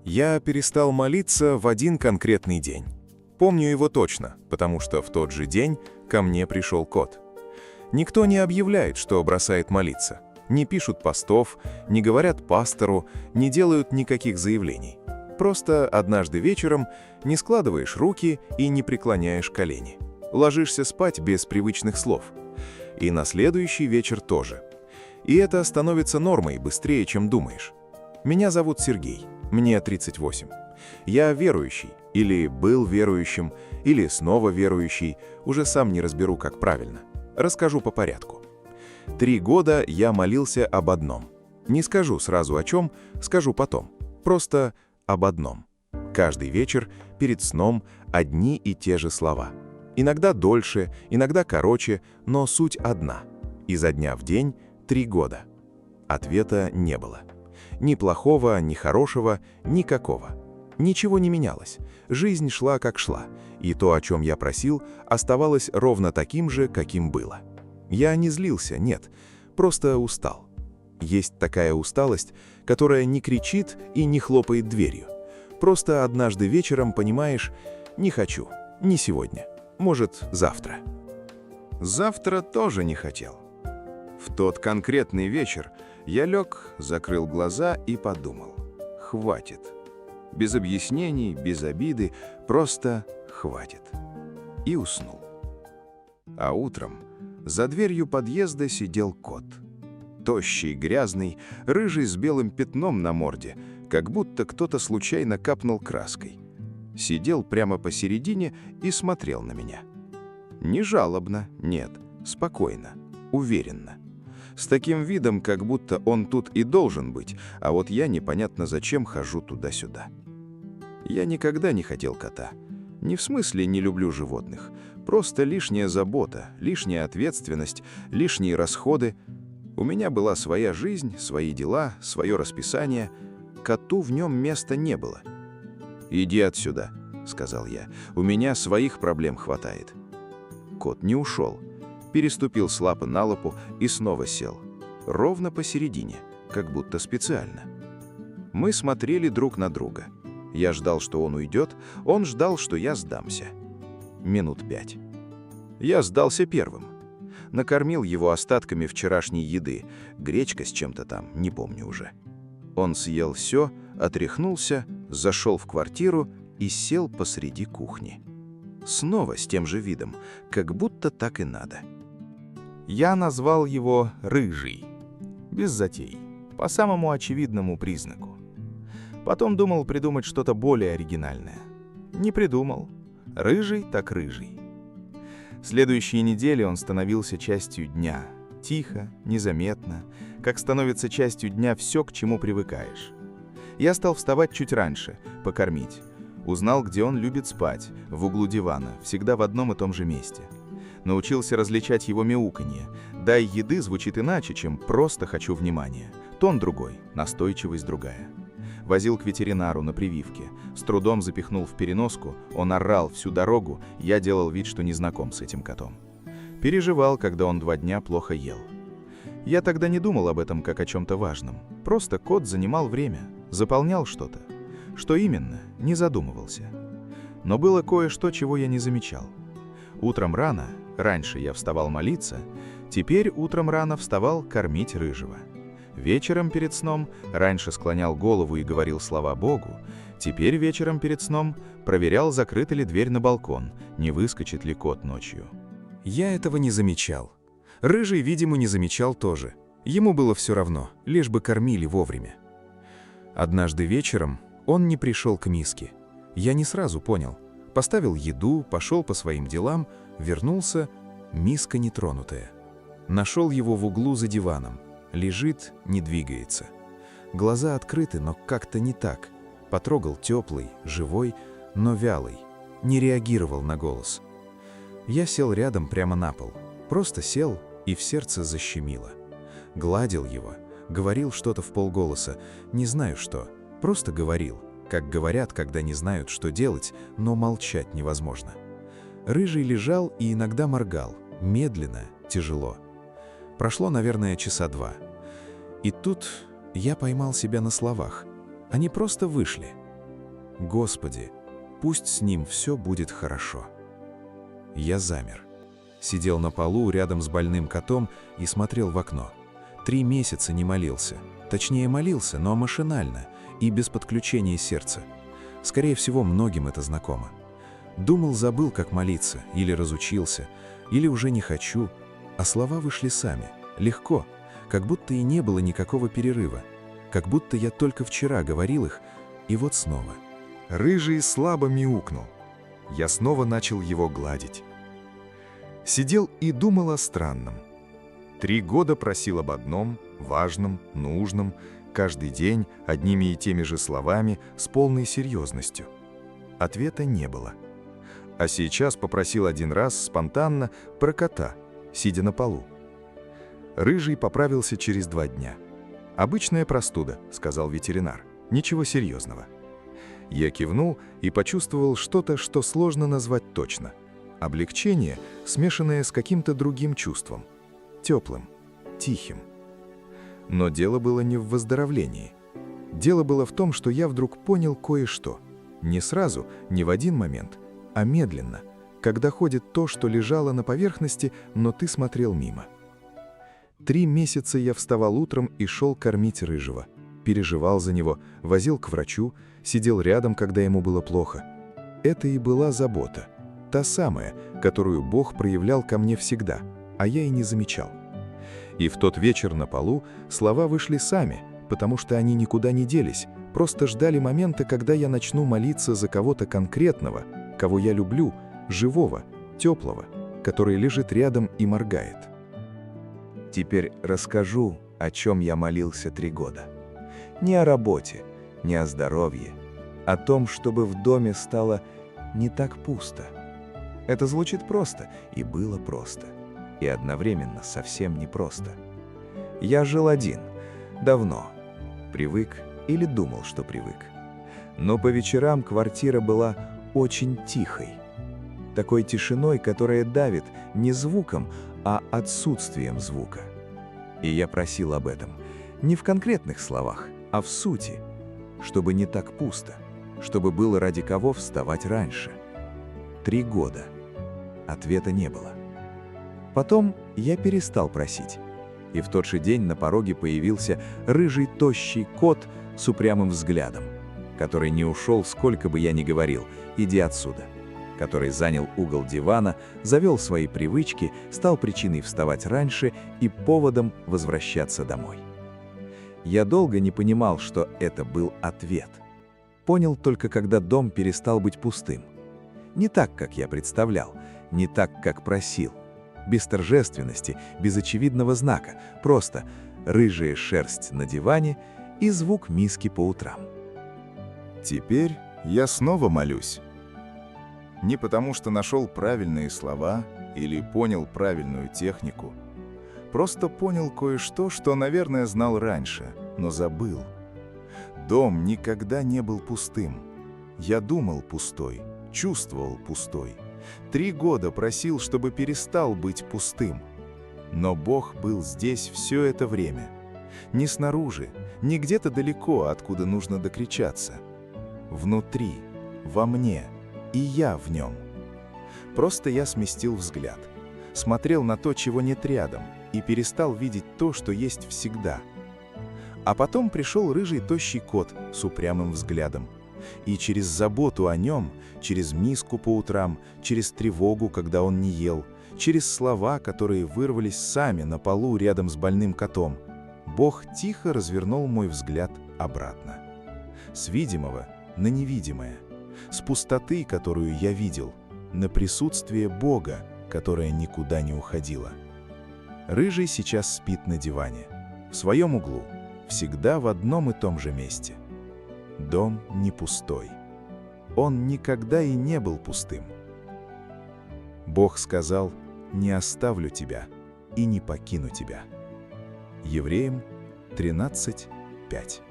Я перестал молиться в один конкретный день. Помню его точно, потому что в тот же день ко мне пришел кот. Никто не объявляет, что бросает молиться. Не пишут постов, не говорят пастору, не делают никаких заявлений. Просто однажды вечером не складываешь руки и не преклоняешь колени. Ложишься спать без привычных слов. И на следующий вечер тоже. И это становится нормой быстрее, чем думаешь. Меня зовут Сергей, мне 38. Я верующий, или был верующим, или снова верующий, уже сам не разберу, как правильно. Расскажу по порядку. 3 года я молился об одном. Не скажу сразу о чем, скажу потом. Просто об одном. Каждый вечер перед сном одни и те же слова. Иногда дольше, иногда короче, но суть одна. Изо дня в день 3 года. Ответа не было. Ни плохого, ни хорошего, никакого. Ничего не менялось. Жизнь шла, как шла. И то, о чем я просил, оставалось ровно таким же, каким было. Я не злился, нет. Просто устал. Есть такая усталость, которая не кричит и не хлопает дверью. Просто однажды вечером понимаешь, не хочу, не сегодня, может, завтра. Завтра тоже не хотел. В тот конкретный вечер я лег, закрыл глаза и подумал: хватит. Без объяснений, без обиды, просто хватит. И уснул. А утром за дверью подъезда сидел кот. Тощий, грязный, рыжий с белым пятном на морде, как будто кто-то случайно капнул краской. Сидел прямо посередине и смотрел на меня. Не жалобно, нет, спокойно, уверенно. С таким видом, как будто он тут и должен быть, а вот я непонятно зачем хожу туда-сюда. Я никогда не хотел кота. Не в смысле не люблю животных. Просто лишняя забота, лишняя ответственность, лишние расходы. У меня была своя жизнь, свои дела, свое расписание. Коту в нем места не было. «Иди отсюда», — сказал я. «У меня своих проблем хватает». Кот не ушел. Переступил с лапы на лапу и снова сел. Ровно посередине, как будто специально. Мы смотрели друг на друга. Я ждал, что он уйдет, он ждал, что я сдамся. Минут 5. Я сдался первым. Накормил его остатками вчерашней еды, гречка с чем-то там, не помню уже. Он съел все, отряхнулся, зашел в квартиру и сел посреди кухни. Снова с тем же видом, как будто так и надо. Я назвал его «Рыжий». Без затей, по самому очевидному признаку. Потом думал придумать что-то более оригинальное. Не придумал. Рыжий так рыжий. Следующие недели он становился частью дня. Тихо, незаметно, как становится частью дня все, к чему привыкаешь. Я стал вставать чуть раньше, покормить. Узнал, где он любит спать, в углу дивана, всегда в одном и том же месте. Научился различать его мяуканье. «Дай еды» звучит иначе, чем «просто хочу внимания». Тон другой, настойчивость другая. Возил к ветеринару на прививке. С трудом запихнул в переноску, он орал всю дорогу, я делал вид, что не знаком с этим котом. Переживал, когда он 2 дня плохо ел. Я тогда не думал об этом как о чем-то важном. Просто кот занимал время, заполнял что-то. Что именно, не задумывался. Но было кое-что, чего я не замечал. Утром рано, раньше я вставал молиться, теперь утром рано вставал кормить рыжего. Вечером перед сном раньше склонял голову и говорил слова Богу, теперь вечером перед сном проверял, закрыта ли дверь на балкон, не выскочит ли кот ночью. Я этого не замечал. Рыжий, видимо, не замечал тоже. Ему было все равно, лишь бы кормили вовремя. Однажды вечером он не пришел к миске. Я не сразу понял. Поставил еду, пошел по своим делам, вернулся, миска нетронутая. Нашел его в углу за диваном. Лежит, не двигается. Глаза открыты, но как-то не так. Потрогал теплый, живой, но вялый. Не реагировал на голос. Я сел рядом прямо на пол. Просто сел, и в сердце защемило. Гладил его, говорил что-то вполголоса, не знаю что, просто говорил, как говорят, когда не знают, что делать, но молчать невозможно. Рыжий лежал и иногда моргал, медленно, тяжело. Прошло, наверное, часа 2. И тут я поймал себя на словах. Они просто вышли. «Господи, пусть с ним все будет хорошо». Я замер. Сидел на полу рядом с больным котом и смотрел в окно. 3 месяца не молился. Точнее, молился, но машинально и без подключения сердца. Скорее всего, многим это знакомо. Думал, забыл, как молиться, или разучился, или уже не хочу, а слова вышли сами, легко, как будто и не было никакого перерыва, как будто я только вчера говорил их, и вот снова. Рыжий слабо мяукнул. Я снова начал его гладить. Сидел и думал о странном. 3 года просил об одном, важном, нужном, каждый день одними и теми же словами, с полной серьезностью. Ответа не было. А сейчас попросил один раз спонтанно про кота, сидя на полу. Рыжий поправился через 2 дня. «Обычная простуда», — сказал ветеринар. «Ничего серьезного». Я кивнул и почувствовал что-то, что сложно назвать точно. Облегчение, смешанное с каким-то другим чувством. Теплым, тихим. Но дело было не в выздоровлении. Дело было в том, что я вдруг понял кое-что. Не сразу, не в один момент, а медленно, когда ходит то, что лежало на поверхности, но ты смотрел мимо. 3 месяца я вставал утром и шел кормить Рыжего. Переживал за него, возил к врачу, сидел рядом, когда ему было плохо. Это и была забота. Та самая, которую Бог проявлял ко мне всегда, а я и не замечал. И в тот вечер на полу слова вышли сами, потому что они никуда не делись, просто ждали момента, когда я начну молиться за кого-то конкретного, кого я люблю, живого, теплого, который лежит рядом и моргает. Теперь расскажу, о чем я молился 3 года. Не о работе, не о здоровье, о том, чтобы в доме стало не так пусто. Это звучит просто, и было просто, и одновременно совсем непросто. Я жил один, давно, привык или думал, что привык. Но по вечерам квартира была очень тихой. Такой тишиной, которая давит не звуком, а отсутствием звука. И я просил об этом не в конкретных словах, а в сути, чтобы не так пусто, чтобы было ради кого вставать раньше. 3 года. Ответа не было. Потом я перестал просить. И в тот же день на пороге появился рыжий тощий кот с упрямым взглядом, который не ушел, сколько бы я ни говорил, иди отсюда, который занял угол дивана, завел свои привычки, стал причиной вставать раньше и поводом возвращаться домой. Я долго не понимал, что это был ответ. Понял только, когда дом перестал быть пустым. Не так, как я представлял, не так, как просил. Без торжественности, без очевидного знака, просто рыжая шерсть на диване и звук миски по утрам. Теперь я снова молюсь. Не потому, что нашел правильные слова или понял правильную технику. Просто понял кое-что, что, наверное, знал раньше, но забыл. Дом никогда не был пустым. Я думал пустой, чувствовал пустой. 3 года просил, чтобы перестал быть пустым. Но Бог был здесь все это время. Не снаружи, не где-то далеко, откуда нужно докричаться. Внутри, во мне, и я в нем. Просто я сместил взгляд, смотрел на то, чего нет рядом, и перестал видеть то, что есть всегда. А потом пришел рыжий тощий кот с упрямым взглядом. И через заботу о нем, через миску по утрам, через тревогу, когда он не ел, через слова, которые вырвались сами на полу рядом с больным котом, Бог тихо развернул мой взгляд обратно. С видимого на невидимое, с пустоты, которую я видел, на присутствие Бога, которое никуда не уходило. Рыжий сейчас спит на диване, в своем углу, всегда в одном и том же месте. Дом не пустой. Он никогда и не был пустым. Бог сказал: «Не оставлю тебя и не покину тебя». Евреям 13:5.